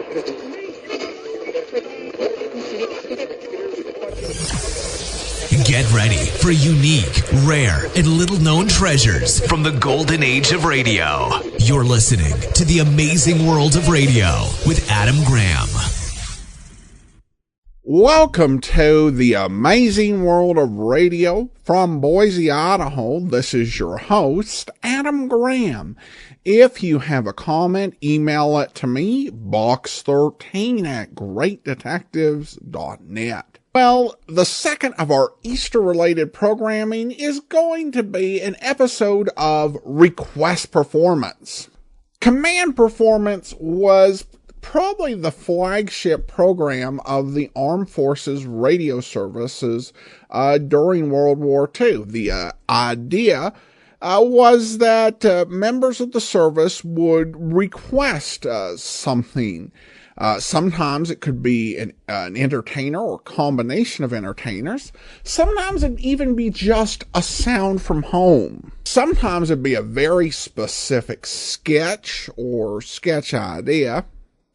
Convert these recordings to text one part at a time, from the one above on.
Get ready for unique, rare, and little-known treasures from the golden age of radio. You're listening to The Amazing World of Radio with Adam Graham. Welcome to The Amazing World of Radio from Boise, Idaho. This is your host, Adam Graham. If you have a comment, email it to me, box13@greatdetectives.net. Well, the second of our Easter-related programming is going to be an episode of Request Performance. Command Performance was probably the flagship program of the Armed Forces radio services during World War II. The idea was that members of the service would request something. Sometimes it could be an entertainer or a combination of entertainers. Sometimes it'd even be just a sound from home. Sometimes it'd be a very specific sketch or sketch idea.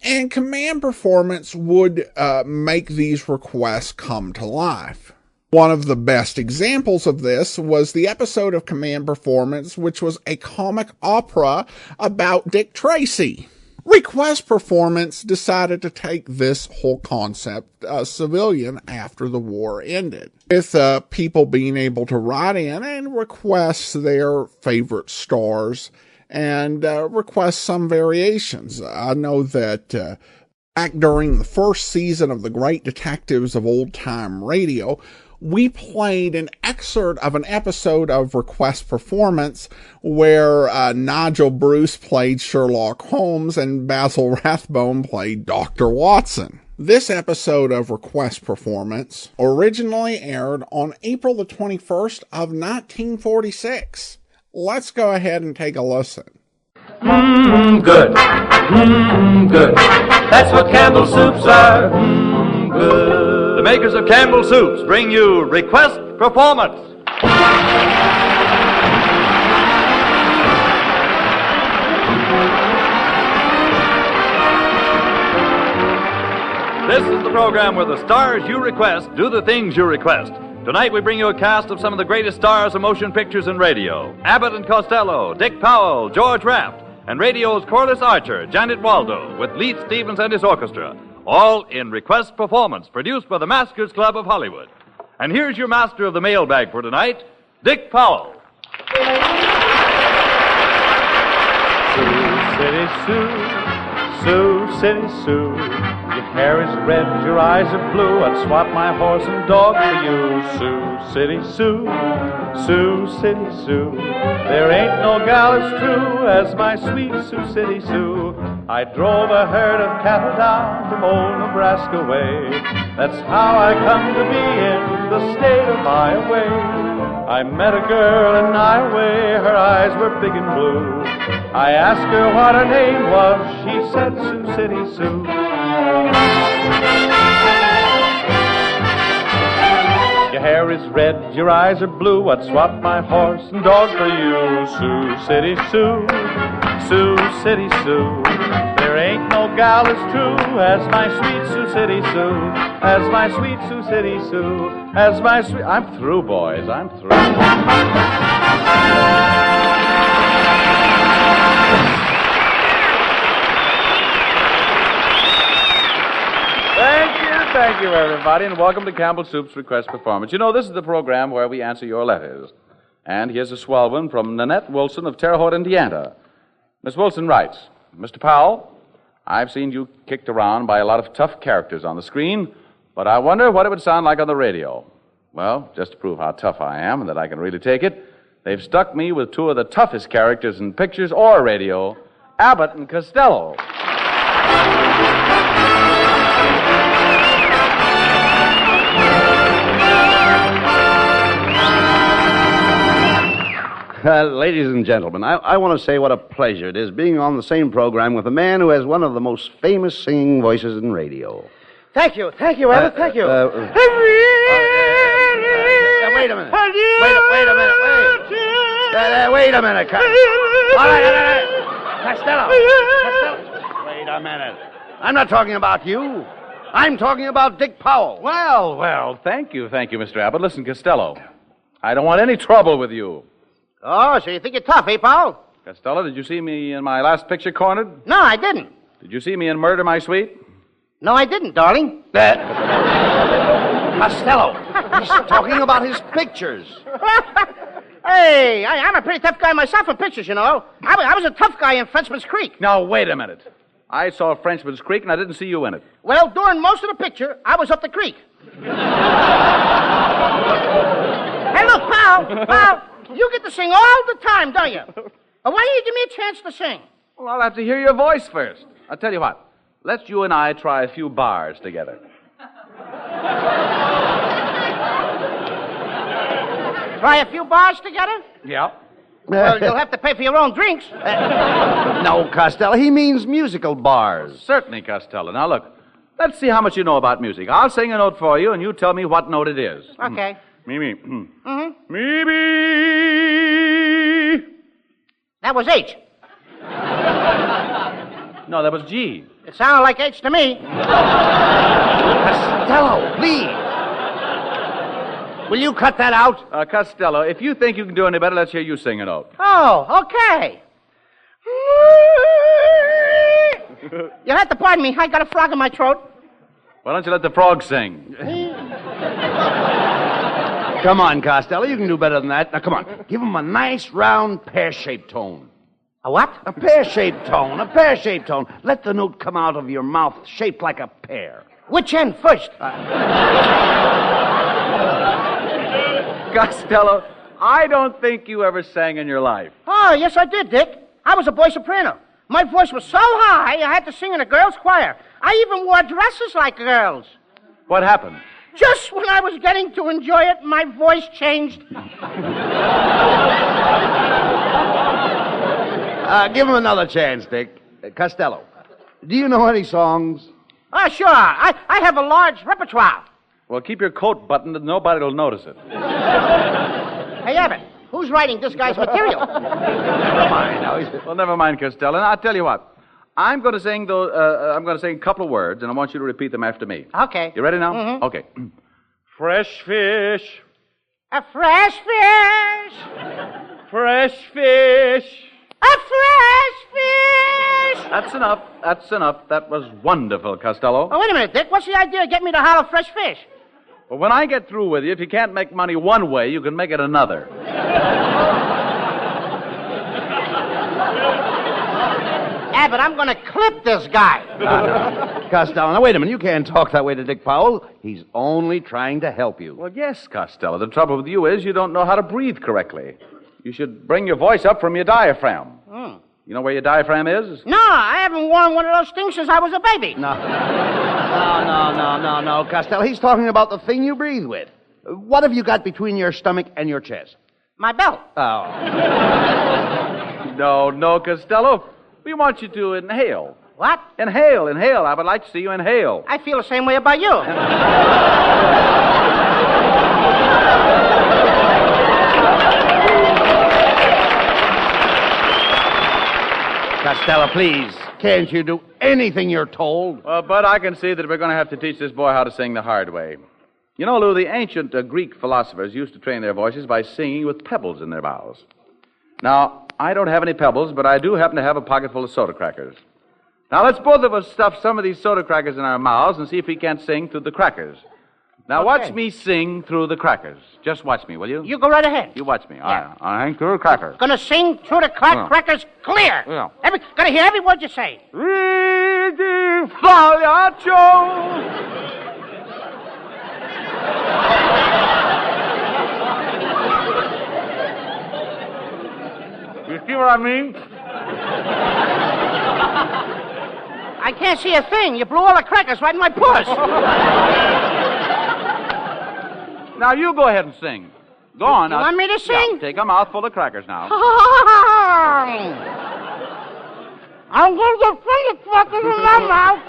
And Command Performance would make these requests come to life. One of the best examples of this was the episode of Command Performance, which was a comic opera about Dick Tracy. Request Performance decided to take this whole concept civilian after the war ended, with people being able to write in and request their favorite stars and request some variations. I know that back during the first season of The Great Detectives of Old Time Radio, we played an excerpt of an episode of Request Performance where Nigel Bruce played Sherlock Holmes and Basil Rathbone played Dr. Watson. This episode of Request Performance originally aired on April the 21st of 1946. Let's go ahead and take a listen. Good. Good. That's what Campbell soups are. Good. The makers of Campbell Soups bring you Request Performance. This is the program where the stars you request do the things you request. Tonight we bring you a cast of some of the greatest stars of motion pictures and radio. Abbott and Costello, Dick Powell, George Raft, and radio's Corliss Archer, Janet Waldo, with Leith Stevens and his orchestra. All in Request Performance, produced by the Maskers Club of Hollywood. And here's your master of the mailbag for tonight, Dick Powell. Sioux City Sue, Sioux City Sue. Your hair is red, your eyes are blue. I'd swap my horse and dog for you. Sioux City Sue, Sioux City Sue. There ain't no gal as true as my sweet Sioux City Sue. I drove a herd of cattle down from old Nebraska way. That's how I come to be in the state of Iowa. I met a girl in Iowa, her eyes were big and blue. I asked her what her name was, she said Sioux City Sue. Your hair is red, your eyes are blue. I'd swap my horse and dog for you. Sioux City Sue, Sioux City Sue. There ain't no gal as true as my sweet Sioux City Sue. As my sweet Sioux City Sue. As my sweet... I'm through, boys, I'm through. Thank you, everybody, and welcome to Campbell Soup's Request Performance. You know, this is the program where we answer your letters. And here's a swell one from Nanette Wilson of Terre Haute, Indiana. Miss Wilson writes, Mr. Powell, I've seen you kicked around by a lot of tough characters on the screen, but I wonder what it would sound like on the radio. Well, just to prove how tough I am and that I can really take it, they've stuck me with two of the toughest characters in pictures or radio, Abbott and Costello. Ladies and gentlemen, I want to say what a pleasure it is being on the same program with a man who has one of the most famous singing voices in radio. Thank you, Abbott, thank you. Wait a minute. Wait a minute. All right. Costello. Wait a minute. I'm not talking about you. I'm talking about Dick Powell. Well, thank you, Mr. Abbott. Listen, Costello, I don't want any trouble with you. Oh, so you think you're tough, eh, Powell? Costello, did you see me in my last picture cornered? No, I didn't. Did you see me in Murder, My Sweet? No, I didn't, darling. Costello, he's talking about his pictures. Hey, I'm a pretty tough guy myself in pictures, you know. I was a tough guy in Frenchman's Creek. Now, wait a minute. I saw Frenchman's Creek, and I didn't see you in it. Well, during most of the picture, I was up the creek. Hey, look, Powell, you get to sing all the time, don't you? Why don't you give me a chance to sing? Well, I'll have to hear your voice first. I'll tell you what. Let's you and I try a few bars together. Try a few bars together? Yeah. Well, you'll have to pay for your own drinks. No, Costello, he means musical bars. Certainly, Costello. Now, look, let's see how much you know about music. I'll sing a note for you, and you tell me what note it is. Okay. Me. Mm-hmm. Me. That was H. No, that was G. It sounded like H to me. Costello, please. Will you cut that out? Costello, if you think you can do any better, let's hear you sing a note. Oh, okay. You'll have to pardon me. I got a frog in my throat. Why don't you let the frog sing? Come on, Costello, you can do better than that. Now, come on. Give him a nice, round, pear-shaped tone. A what? A pear-shaped tone, a pear-shaped tone. Let the note come out of your mouth shaped like a pear. Which end first? Costello, I don't think you ever sang in your life. Oh, yes, I did, Dick. I was a boy soprano. My voice was so high, I had to sing in a girls' choir. I even wore dresses like girls. What happened? Just when I was getting to enjoy it, my voice changed. Give him another chance, Dick. Costello, do you know any songs? Oh, sure. I have a large repertoire. Well, keep your coat buttoned and nobody will notice it. Hey, Abbott, who's writing this guy's material? Never mind. Well, never mind, Costello. And I'll tell you what. I'm going to sing a couple of words, and I want you to repeat them after me. Okay. You ready now? Mm-hmm. Okay. Fresh fish. A fresh fish. Fresh fish. A fresh fish. That's enough. That was wonderful, Costello. Oh, wait a minute, Dick. What's the idea of getting me to holler fresh fish? Well, when I get through with you, if you can't make money one way, you can make it another. Abbott, I'm going to clip this guy. Costello, now wait a minute. You can't talk that way to Dick Powell. He's only trying to help you. Well, yes, Costello. The trouble with you is you don't know how to breathe correctly. You should bring your voice up from your diaphragm. You know where your diaphragm is? No, I haven't worn one of those things since I was a baby. No, Costello. He's talking about the thing you breathe with. What have you got between your stomach and your chest? My belt. Oh. No, Costello. We want you to inhale. What? Inhale. I would like to see you inhale. I feel the same way about you. Costello, please. Can't you do anything you're told? But I can see that we're going to have to teach this boy how to sing the hard way. You know, Lou, the ancient Greek philosophers used to train their voices by singing with pebbles in their mouths. Now, I don't have any pebbles, but I do happen to have a pocket full of soda crackers. Now, let's both of us stuff some of these soda crackers in our mouths and see if we can't sing through the crackers. Now, watch me sing through the crackers. Just watch me, will you? You go right ahead. You watch me. Yeah. I hang through the crackers. Gonna sing through the crackers clear. Yeah. Gonna hear every word you say. You see what I mean? I can't see a thing. You blew all the crackers right in my puss. Now, you go ahead and sing. Go on. You want me to sing? Yeah, take a mouthful of crackers now. I'm going to put the crackers in my mouth.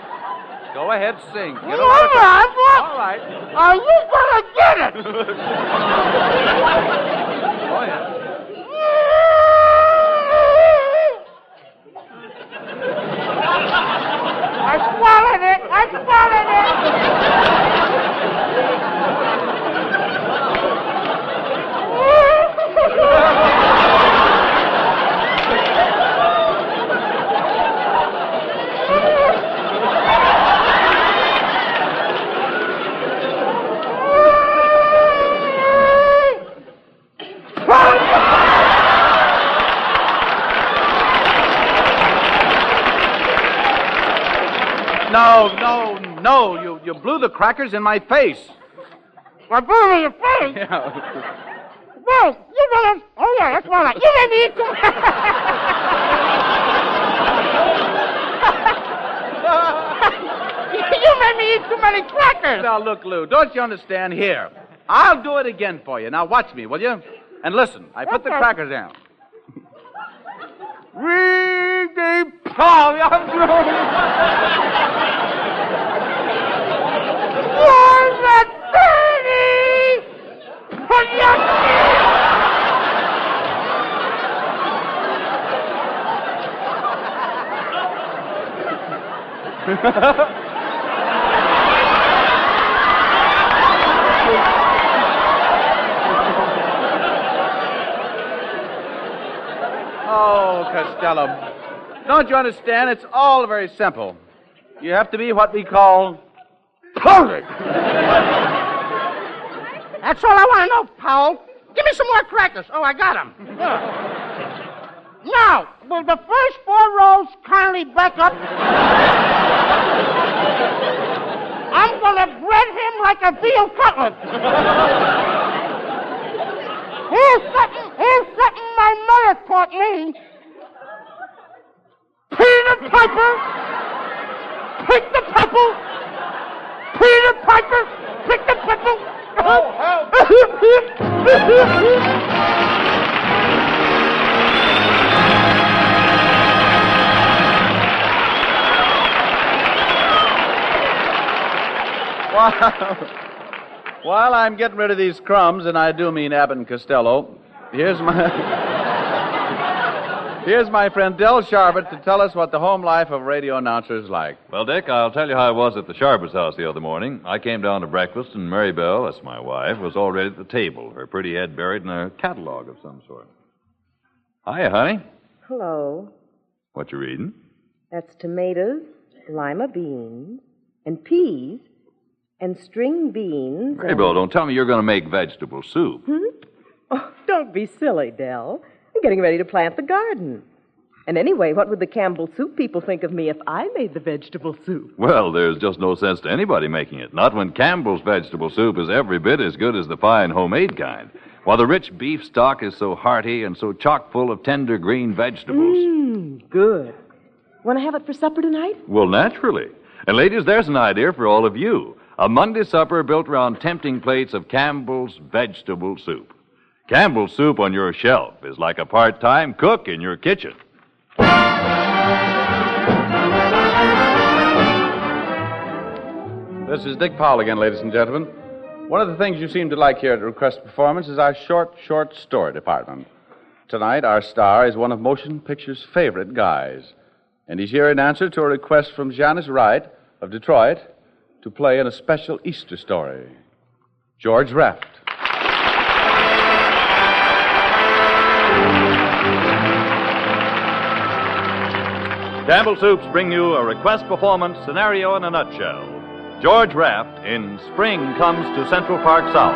Go ahead, sing. Get All right. Are you going to get it? Go ahead. I swallowed Let's swallow No, you blew the crackers in my face. I blew in your face? Yeah. Well, you better... Oh, yeah, that's one. You made me eat too... You made me eat too many crackers. Now, look, Lou, don't you understand? Here, I'll do it again for you. Now, watch me, will you? And listen, I put the crackers down. Really, Paul, You're the dirty... Put your... Oh, Costello, don't you understand? It's all very simple. You have to be what we call perfect. That's all I want to know, Powell. Give me some more crackers. Oh, I got them. Now, will the first 4 rows kindly back up? I'm going to bread him like a veal cutlet. Here's something my mother taught me. Peter Piper, pick the pebble. Peter Piper, pick the pebble. Oh, help. While I'm getting rid of these crumbs, and I do mean Abbott and Costello, here's my friend Dell Sharpe to tell us what the home life of a radio announcer is like. Well, Dick, I'll tell you how I was at the Sharpers' house the other morning. I came down to breakfast, and Mary Bell, that's my wife, was already at the table, her pretty head buried in a catalog of some sort. Hiya, honey. Hello. What you reading? That's tomatoes, lima beans, and peas, and string beans. Mary Bell, don't tell me you're going to make vegetable soup. Oh, don't be silly, Dell. I'm getting ready to plant the garden. And anyway, what would the Campbell soup people think of me if I made the vegetable soup? Well, there's just no sense to anybody making it. Not when Campbell's vegetable soup is every bit as good as the fine homemade kind. While the rich beef stock is so hearty and so chock full of tender green vegetables. Good. Want to have it for supper tonight? Well, naturally. And ladies, there's an idea for all of you. A Monday supper built around tempting plates of Campbell's vegetable soup. Campbell's soup on your shelf is like a part-time cook in your kitchen. This is Dick Powell again, ladies and gentlemen. One of the things you seem to like here at Request Performance is our short story department. Tonight, our star is one of motion picture's favorite guys. And he's here in answer to a request from Janice Wright of Detroit to play in a special Easter story. George Raft. Campbell Soups bring you a request performance scenario in a nutshell. George Raft in Spring Comes to Central Park South.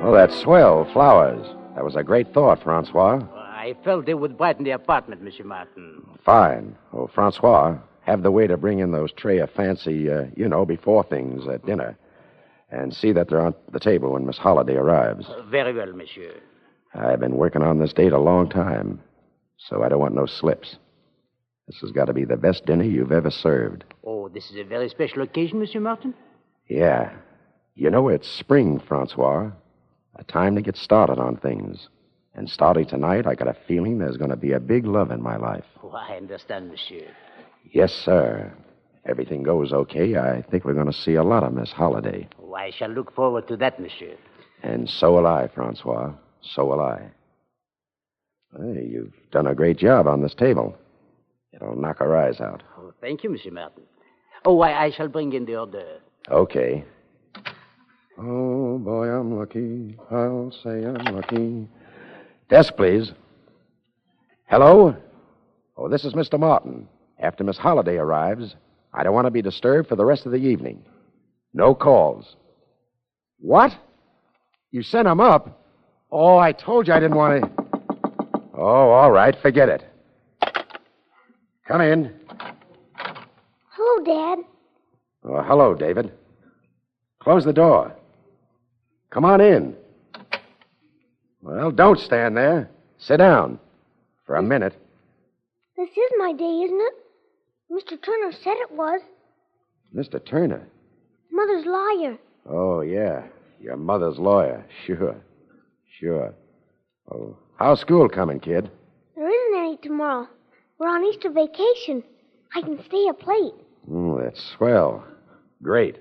Oh, that's swell. Flowers. That was a great thought, Francois. I felt they would brighten the apartment, Monsieur Martin. Fine. Oh, Francois, have the waiter bring in those tray of fancy, before things at dinner. And see that they're on the table when Miss Holliday arrives. Very well, monsieur. I've been working on this date a long time, so I don't want no slips. This has got to be the best dinner you've ever served. Oh, this is a very special occasion, Monsieur Martin? Yeah. You know, it's spring, Francois. A time to get started on things. And starting tonight, I got a feeling there's going to be a big love in my life. Oh, I understand, monsieur. Yes, sir. Everything goes okay, I think we're going to see a lot of Miss Holliday. Oh, I shall look forward to that, monsieur. And so will I, Francois. So will I. Hey, you've done a great job on this table. It'll knock our eyes out. Oh, thank you, Monsieur Martin. Oh, I shall bring in the hors d'oeuvre. Okay. Oh, boy, I'm lucky. I'll say I'm lucky. Desk, please. Hello? Oh, this is Mr. Martin. After Miss Holliday arrives, I don't want to be disturbed for the rest of the evening. No calls. What? You sent him up? Oh, I told you I didn't want to... Oh, all right. Forget it. Come in. Hello, Dad. Oh, hello, David. Close the door. Come on in. Well, don't stand there. Sit down. For a minute. This is my day, isn't it? Mr. Turner said it was. Mr. Turner? Mother's lawyer. Oh, yeah. Your mother's lawyer. Sure. Oh, how's school coming, kid? There isn't any tomorrow. We're on Easter vacation. I can stay up late. That's swell. Great.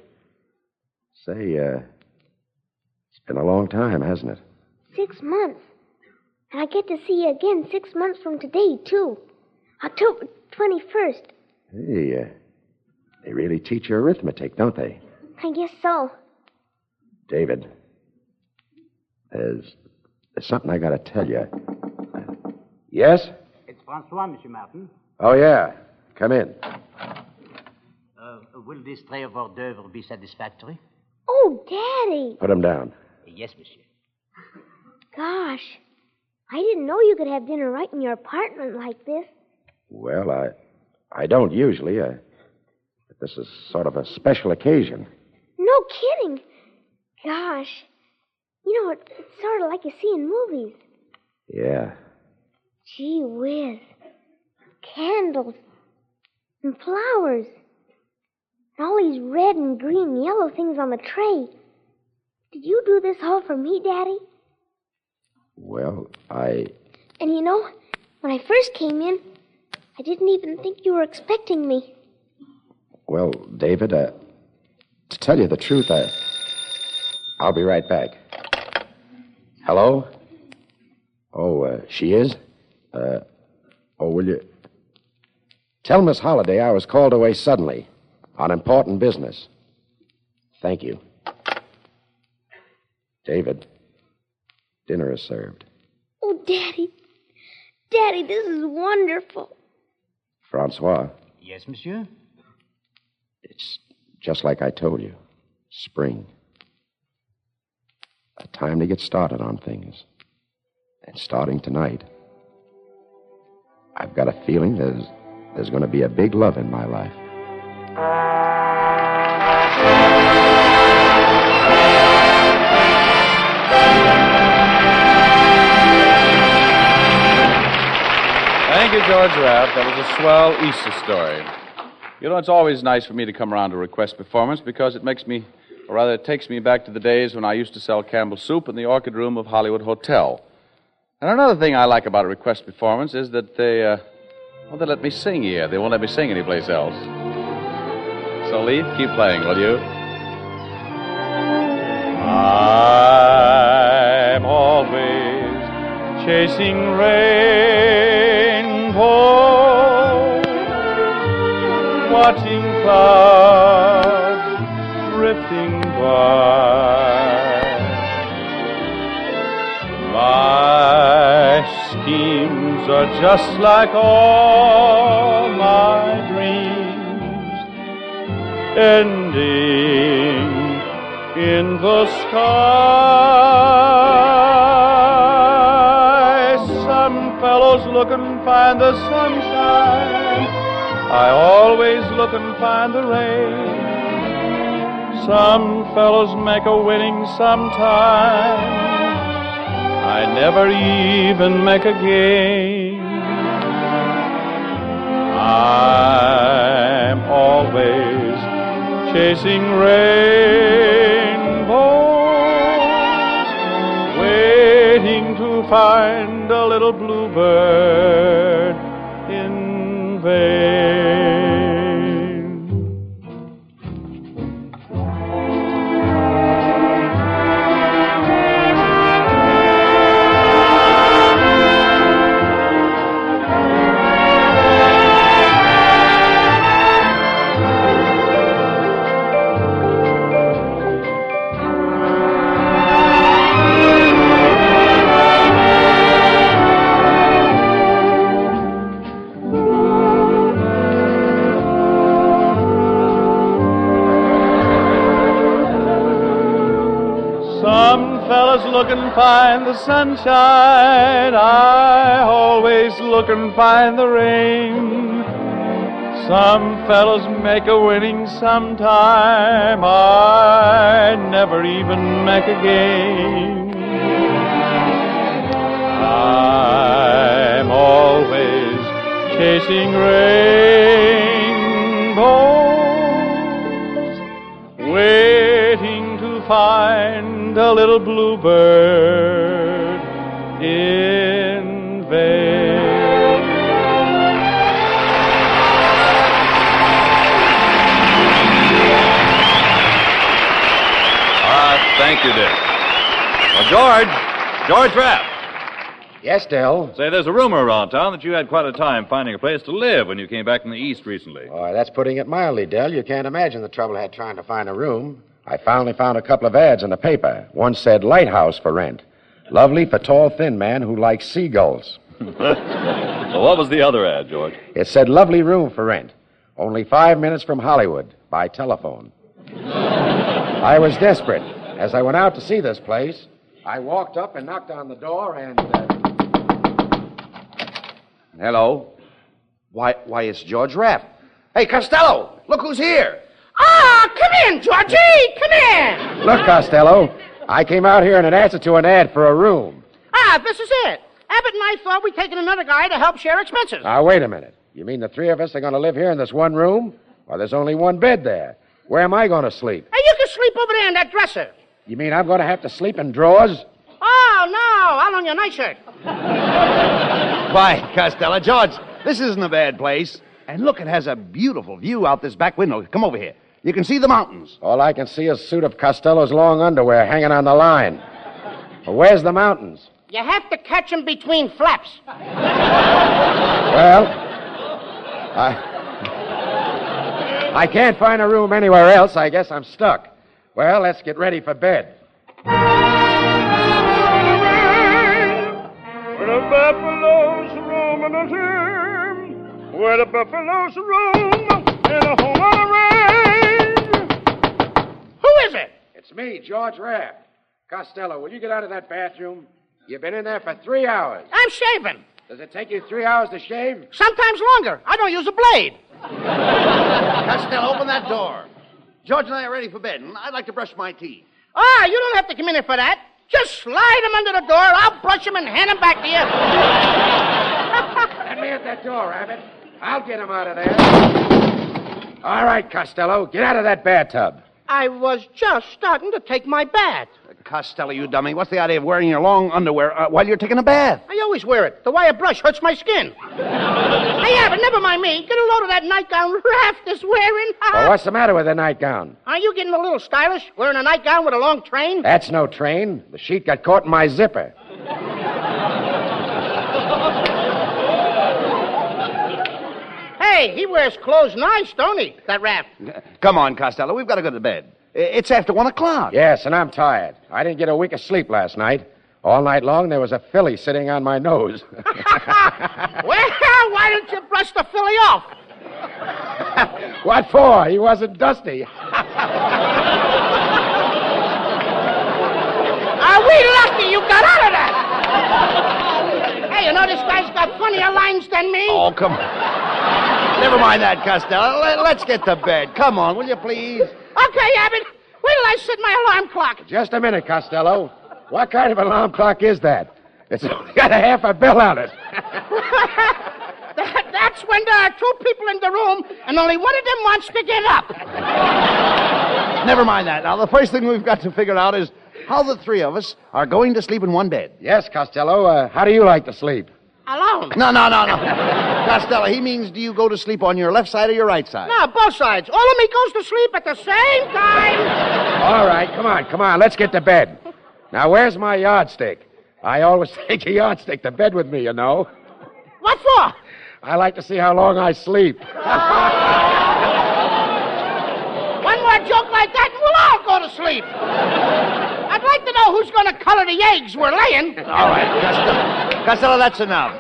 Say, it's been a long time, hasn't it? 6 months. And I get to see you again 6 months from today, too. October 21st. Hey, they really teach you arithmetic, don't they? I guess so. David, there's something I got to tell you. Yes? It's Francois, Monsieur Martin. Oh, yeah. Come in. Will this tray of hors d'oeuvre be satisfactory? Oh, Daddy. Put him down. Yes, Monsieur. Gosh, I didn't know you could have dinner right in your apartment like this. Well, I don't usually. But this is sort of a special occasion. No kidding. Gosh, you know, it's sort of like you see in movies. Yeah. Gee whiz. Candles. And flowers. And all these red and green and yellow things on the tray. Did you do this all for me, Daddy? Well, And you know, when I first came in, I didn't even think you were expecting me. Well, David, to tell you the truth, I'll be right back. Hello? Oh, she is? Will you... Tell Miss Holliday I was called away suddenly on important business. Thank you. David, dinner is served. Oh, Daddy. Daddy, this is wonderful. Francois. Yes, Monsieur? It's just like I told you. Spring. A time to get started on things. And starting tonight, I've got a feeling there's going to be a big love in my life. Thank you, George Raft. That was a swell Easter story. You know, it's always nice for me to come around to Request Performance because it makes me, or rather, it takes me back to the days when I used to sell Campbell's soup in the Orchid Room of Hollywood Hotel. And another thing I like about a Request Performance is that they let me sing here. They won't let me sing anyplace else. So, Leaf, keep playing, will you? I'm always chasing rainbows, watching clouds drifting by. My schemes are just like all my dreams, ending in the sky. Some fellows look and find the sunshine, I always look and find the rain. Some fellows make a winning sometime, I never even make a game. I'm always chasing rainbows, waiting to find a little bluebird in vain. find the sunshine. I always look and find the rain. Some fellows make a winning sometime. I never even make a game. I'm always chasing rainbows, waiting to find a little bluebird in vain. Thank you, Dick. Well, George Raft. Yes, Dell? Say, there's a rumor around town that you had quite a time finding a place to live when you came back from the East recently. Oh, that's putting it mildly, Dell. You can't imagine the trouble I had trying to find a room. I finally found a couple of ads in the paper. One said lighthouse for rent. Lovely for tall, thin man who likes seagulls. Well, what was the other ad, George? It said lovely room for rent. Only 5 minutes from Hollywood by telephone. I was desperate. As I went out to see this place, I walked up and knocked on the door and... Hello? Why, it's George Raft. Hey, Costello, look who's here. Ah, come in, Georgie, come in. Look, Costello, I came out here in an answer to an ad for a room. Ah, this is it. Abbott and I thought we'd taken another guy to help share expenses. Now, wait a minute. You mean the three of us are going to live here in this one room? Well, there's only one bed there. Where am I going to sleep? Hey, you can sleep over there in that dresser. You mean I'm going to have to sleep in drawers? Oh, no, out on your nightshirt. Why, Costello, George, this isn't a bad place. And look, it has a beautiful view out this back window. Come over here. You can see the mountains. All I can see is a suit of Costello's long underwear hanging on the line. Well, where's the mountains? You have to catch them between flaps. Well, I can't find a room anywhere else. I guess I'm stuck. Well, let's get ready for bed. Where the buffaloes roam in the gym, where the buffaloes roam in a whole lot of rain. Who is it? It's me, George Raft. Costello, will you get out of that bathroom? You've been in there for 3 hours. I'm shaving. Does it take you 3 hours to shave? Sometimes longer. I don't use a blade. Costello, open that door. George and I are ready for bed, and I'd like to brush my teeth. Ah, you don't have to come in here for that. Just slide him under the door. I'll brush him and hand him back to you. Let me at that door, Abbott. I'll get him out of there. All right, Costello, get out of that bathtub. I was just starting to take my bath. Costello, you dummy. What's the idea of wearing your long underwear while you're taking a bath? I always wear it. The wire brush hurts my skin. Hey, Abbott, never mind me. Get a load of that nightgown Raft is wearing. Well, what's the matter with the nightgown? Are you getting a little stylish, wearing a nightgown with a long train? That's no train. The sheet got caught in my zipper. Hey, he wears clothes nice, don't he, that Raft? Come on, Costello. We've got to go to bed. It's after 1 o'clock. Yes, and I'm tired. I didn't get a wink of sleep last night. All night long, there was a filly sitting on my nose. Well, why don't you brush the filly off? What for? He wasn't dusty. Are we lucky you got out of that? Hey, you know this guy's got funnier lines than me? Oh, come on. Never mind that, Costello. Let's get to bed. Come on, will you please? Okay, Abbott. Wait till I set my alarm clock. Just a minute, Costello. What kind of alarm clock is that? It's only got a half a bell on it. That's when there are two people in the room and only one of them wants to get up. Never mind that. Now, the first thing we've got to figure out is how the three of us are going to sleep in one bed. Yes, Costello. How do you like to sleep? Alone. No. Costello, he means do you go to sleep on your left side or your right side? No, both sides. All of me goes to sleep at the same time. All right, come on. Let's get to bed. Now, where's my yardstick? I always take a yardstick to bed with me, you know. What for? I like to see how long I sleep. One more joke like that and we'll all go to sleep. I'd like to know who's going to color the eggs we're laying. All right, Costello, that's enough.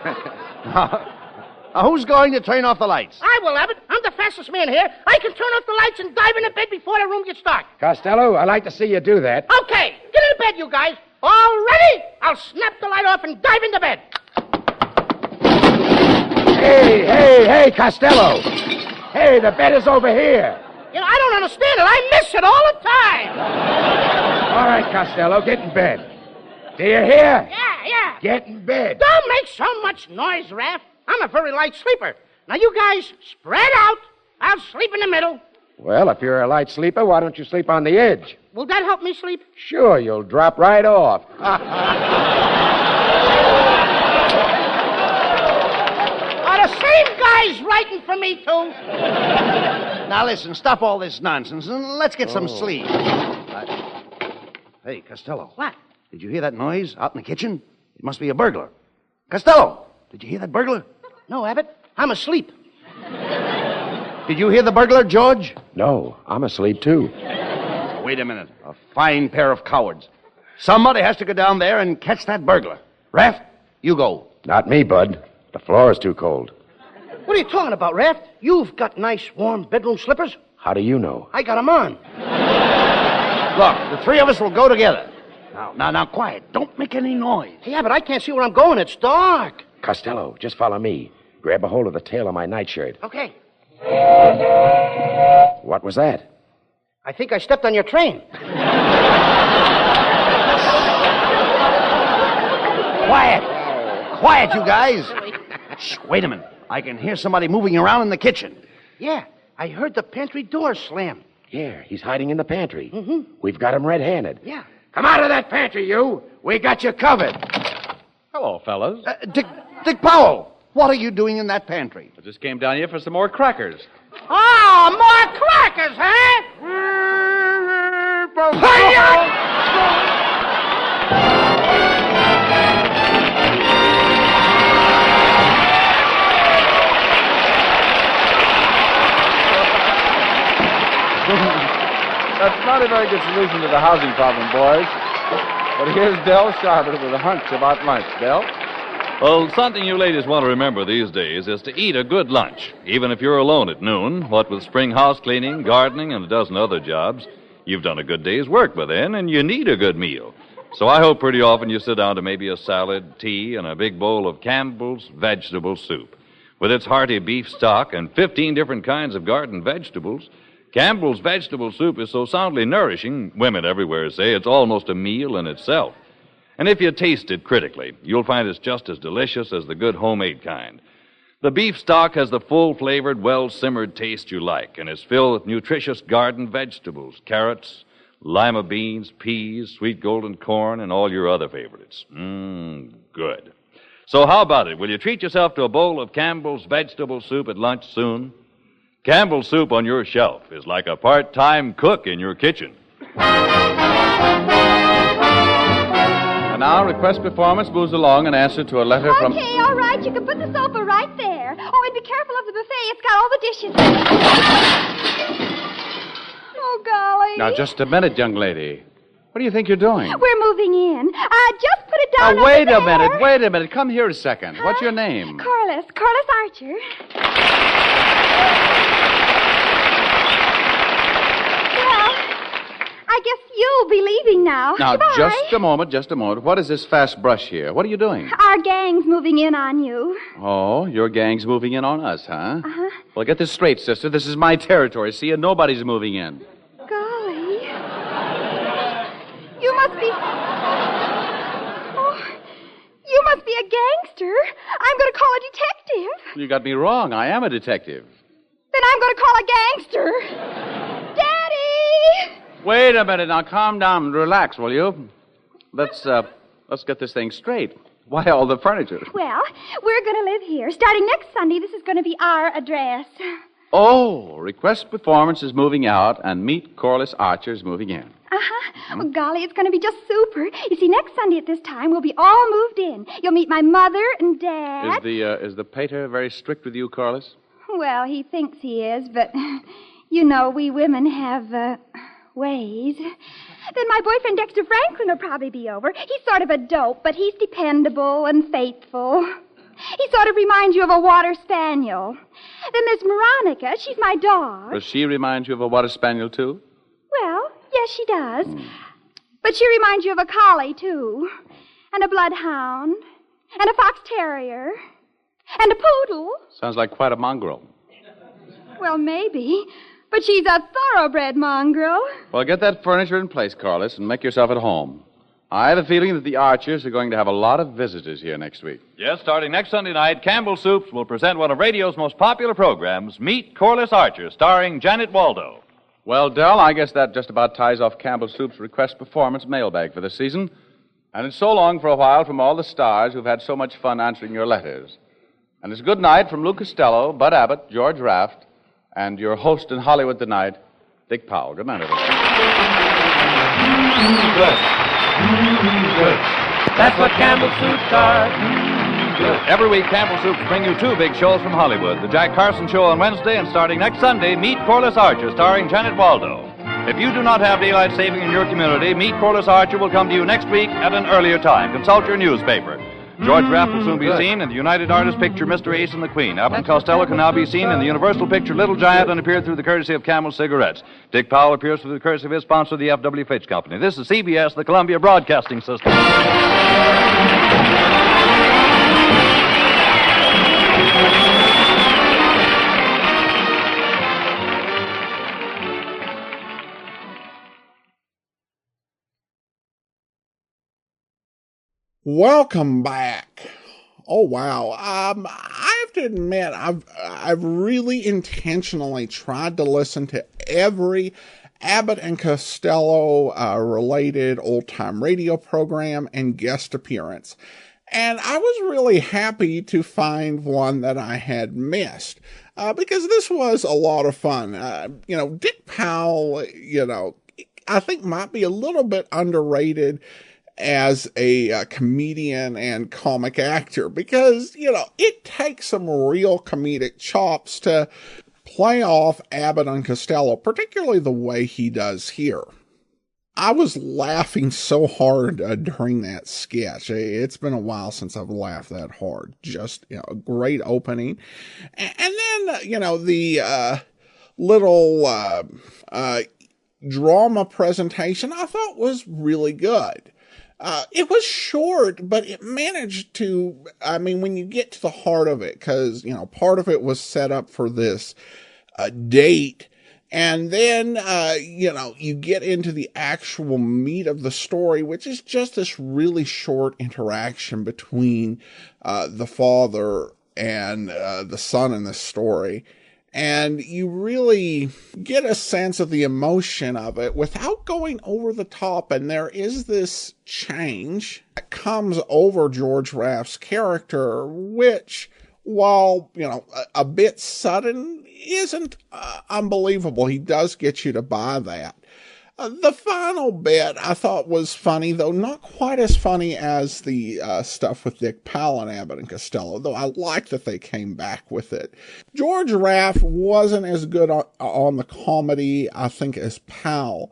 Who's going to turn off the lights? I will, Abbott. I'm the fastest man here. I can turn off the lights and dive into bed before the room gets dark. Costello, I'd like to see you do that. Okay, get into bed, you guys. All ready? I'll snap the light off and dive into bed. Hey, Costello. Hey, the bed is over here. You know, I don't understand it. I miss it all the time. All right, Costello, get in bed. Do you hear? Yeah. Get in bed. Don't make so much noise, Raft. I'm a very light sleeper. Now, you guys spread out. I'll sleep in the middle. Well, if you're a light sleeper, why don't you sleep on the edge? Will that help me sleep? Sure, you'll drop right off. Are the same guys writing for me, too? Now, listen, stop all this nonsense and let's get some sleep. Hey, Costello. What? Did you hear that noise out in the kitchen? It must be a burglar. Costello, did you hear that burglar? No, Abbott. I'm asleep. Did you hear the burglar, George? No, I'm asleep, too. Wait a minute. A fine pair of cowards. Somebody has to go down there and catch that burglar. Raft, you go. Not me, Bud. The floor is too cold. What are you talking about, Raft? You've got nice, warm bedroom slippers. How do you know? I got them on. Look, the three of us will go together. Now, quiet. Don't make any noise. Hey, yeah, but I can't see where I'm going. It's dark. Costello, just follow me. Grab a hold of the tail of my nightshirt. Okay. What was that? I think I stepped on your train. Quiet, you guys. Shh, wait a minute. I can hear somebody moving around in the kitchen. Yeah, I heard the pantry door slam. Yeah, he's hiding in the pantry. Mm-hmm. We've got him red-handed. Yeah. Come out of that pantry, you. We got you covered. Hello, fellas. Dick Powell, what are you doing in that pantry? I just came down here for some more crackers. Oh, more crackers, huh? That's not a very good solution to the housing problem, boys. But here's Dell Sharpe with a hunch about lunch. Dell? Well, something you ladies want to remember these days is to eat a good lunch. Even if you're alone at noon, what with spring house cleaning, gardening, and a dozen other jobs, you've done a good day's work by then, and you need a good meal. So I hope pretty often you sit down to maybe a salad, tea, and a big bowl of Campbell's vegetable soup. With its hearty beef stock and 15 different kinds of garden vegetables, Campbell's vegetable soup is so soundly nourishing, women everywhere say it's almost a meal in itself. And if you taste it critically, you'll find it's just as delicious as the good homemade kind. The beef stock has the full-flavored, well-simmered taste you like, and is filled with nutritious garden vegetables, carrots, lima beans, peas, sweet golden corn, and all your other favorites. Good. So how about it? Will you treat yourself to a bowl of Campbell's vegetable soup at lunch soon? Campbell's soup on your shelf is like a part-time cook in your kitchen. And now, request performance moves along in answer to a letter from... Okay, all right. You can put the sofa right there. Oh, and be careful of the buffet. It's got all the dishes. Oh, golly. Now, just a minute, young lady. What do you think you're doing? We're moving in. Just put it down Now, wait a minute. Come here a second. Huh? What's your name? Corliss Archer. I guess you'll be leaving now. Now, Goodbye. just a moment. What is this fast brush here? What are you doing? Our gang's moving in on you. Oh, your gang's moving in on us, huh? Uh-huh. Well, get this straight, sister. This is my territory, see? And nobody's moving in. Golly. You must be... Oh, you must be a gangster. I'm going to call a detective. You got me wrong. I am a detective. Then I'm going to call a gangster. Daddy! Wait a minute. Now, calm down and relax, will you? Let's get this thing straight. Why all the furniture? Well, we're going to live here. Starting next Sunday, this is going to be our address. Oh, request performance is moving out, and meet Corliss Archer is moving in. Uh-huh. Oh, golly, it's going to be just super. You see, next Sunday at this time, we'll be all moved in. You'll meet my mother and Dad. Is the pater very strict with you, Corliss? Well, he thinks he is, but, you know, we women have, ways. Then my boyfriend Dexter Franklin will probably be over. He's sort of a dope, but he's dependable and faithful. He sort of reminds you of a water spaniel. Then there's Veronica. She's my dog. Does she remind you of a water spaniel, too? Well, yes, she does. But she reminds you of a collie, too. And a bloodhound. And a fox terrier. And a poodle. Sounds like quite a mongrel. Well, maybe. But she's a thoroughbred mongrel. Well, get that furniture in place, Corliss, and make yourself at home. I have a feeling that the Archers are going to have a lot of visitors here next week. Yes, starting next Sunday night, Campbell Soups will present one of radio's most popular programs, Meet Corliss Archer, starring Janet Waldo. Well, Dell, I guess that just about ties off Campbell Soup's request performance mailbag for this season. And it's so long for a while from all the stars who've had so much fun answering your letters. And it's good night from Lou Costello, Bud Abbott, George Raft, and your host in Hollywood tonight, Dick Powell. Good night, everyone. Good. That's what Campbell Soups are. Good. Every week, Campbell Soups bring you two big shows from Hollywood. The Jack Carson Show on Wednesday, and starting next Sunday, Meet Corliss Archer, starring Janet Waldo. If you do not have daylight saving in your community, Meet Corliss Archer will come to you next week at an earlier time. Consult your newspaper. George Raft will soon be seen in the United Artists picture Mr. Ace and the Queen. Abbott and Costello can now be seen in the Universal picture Little Giant and appear through the courtesy of Camel Cigarettes. Dick Powell appears through the courtesy of his sponsor, the F.W. Fitch Company. This is CBS, the Columbia Broadcasting System. Welcome back. Oh wow. I have to admit, I've really intentionally tried to listen to every Abbott and Costello related old time radio program and guest appearance. And I was really happy to find one that I had missed, because this was a lot of fun. Dick Powell, I think might be a little bit underrated as a comedian and comic actor, because, it takes some real comedic chops to play off Abbott and Costello, particularly the way he does here. I was laughing so hard during that sketch. It's been a while since I've laughed that hard. Just, a great opening. And then, the little drama presentation I thought was really good. It was short, but it managed to, when you get to the heart of it, because, part of it was set up for this date, and then, you get into the actual meat of the story, which is just this really short interaction between the father and the son in this story. And you really get a sense of the emotion of it without going over the top. And there is this change that comes over George Raft's character, which, while, a bit sudden, isn't unbelievable. He does get you to buy that. The final bit I thought was funny, though not quite as funny as the stuff with Dick Powell and Abbott and Costello, though I like that they came back with it. George Raft wasn't as good on the comedy, I think, as Powell.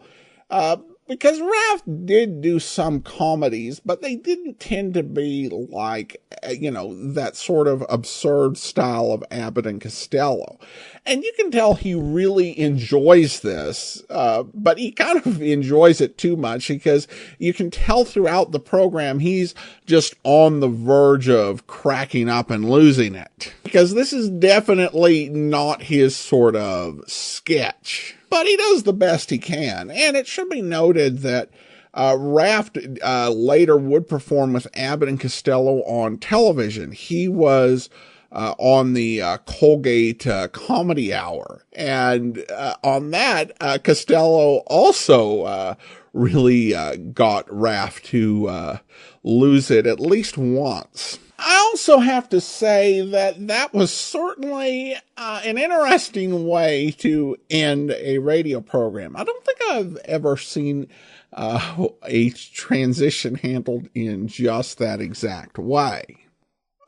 Because Raft did do some comedies, but they didn't tend to be like, that sort of absurd style of Abbott and Costello. And you can tell he really enjoys this, but he kind of enjoys it too much, because you can tell throughout the program he's just on the verge of cracking up and losing it. Because this is definitely not his sort of sketch. But he does the best he can. And it should be noted that Raft later would perform with Abbott and Costello on television. He was on the Colgate Comedy Hour. And on that, Costello also really got Raft to lose it at least once. I also have to say that was certainly an interesting way to end a radio program. I don't think I've ever seen a transition handled in just that exact way.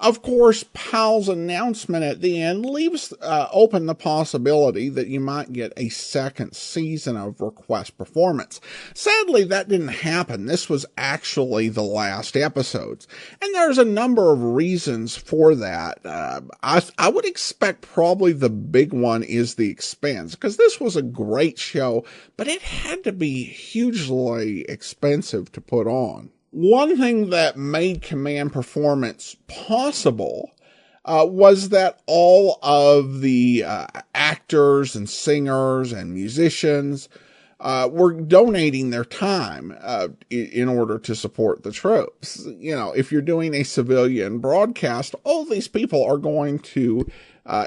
Of course, Powell's announcement at the end leaves open the possibility that you might get a second season of Request Performance. Sadly, that didn't happen. This was actually the last episodes. And there's a number of reasons for that. I would expect probably the big one is the expense, because this was a great show, but it had to be hugely expensive to put on. One thing that made Command Performance possible was that all of the actors and singers and musicians were donating their time in order to support the troops. You know, if you're doing a civilian broadcast, all these people are going to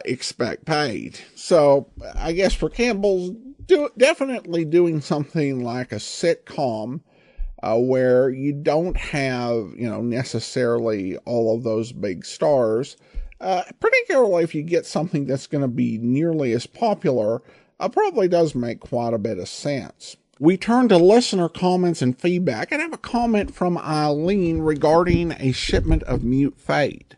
expect paid. So I guess for Campbell's definitely doing something like a sitcom, where you don't have, necessarily all of those big stars, particularly if you get something that's going to be nearly as popular, probably does make quite a bit of sense. We turn to listener comments and feedback, and have a comment from Eileen regarding a shipment of Mute Fate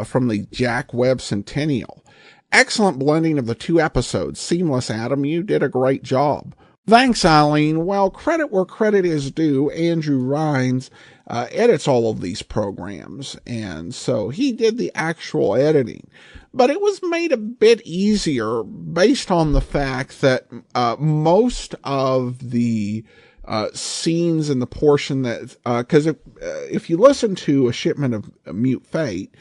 from the Jack Webb Centennial. Excellent blending of the two episodes. Seamless, Adam. You did a great job. Thanks, Eileen. Well, credit where credit is due. Andrew Rhines edits all of these programs, and so he did the actual editing. But it was made a bit easier based on the fact that most of the scenes in the portion that, because if you listen to A Shipment of Mute Fate,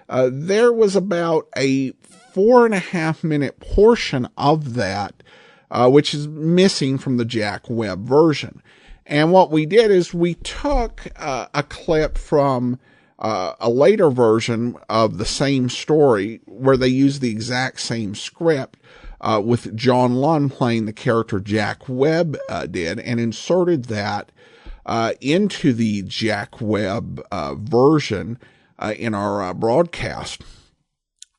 there was about a 4.5 minute portion of that which is missing from the Jack Webb version. And what we did is we took a clip from a later version of the same story where they used the exact same script with John Lund playing the character Jack Webb did, and inserted that into the Jack Webb version in our broadcast.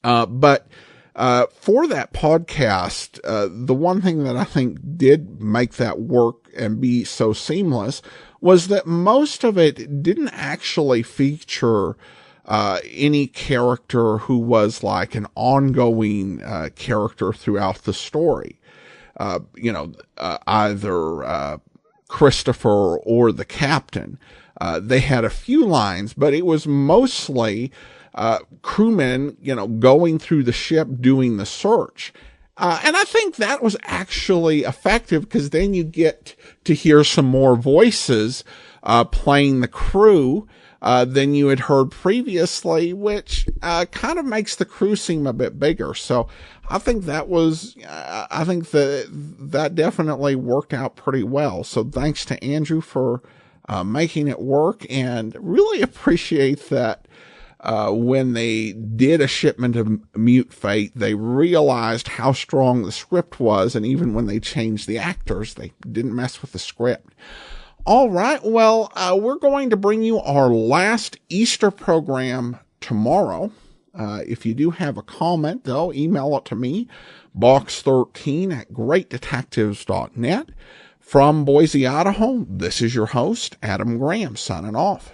But for that podcast, the one thing that I think did make that work and be so seamless was that most of it didn't actually feature any character who was like an ongoing character throughout the story. Either Christopher or the captain. They had a few lines, but it was mostly crewmen, going through the ship doing the search. And I think that was actually effective, because then you get to hear some more voices playing the crew than you had heard previously, which kind of makes the crew seem a bit bigger. So I think that definitely worked out pretty well. So thanks to Andrew for making it work, and really appreciate that when they did A Shipment of Mute Fate, they realized how strong the script was, and even when they changed the actors, they didn't mess with the script. All right, well, we're going to bring you our last Easter program tomorrow. If you do have a comment, though, email it to me, box13@greatdetectives.net. From Boise, Idaho, this is your host, Adam Graham, signing off.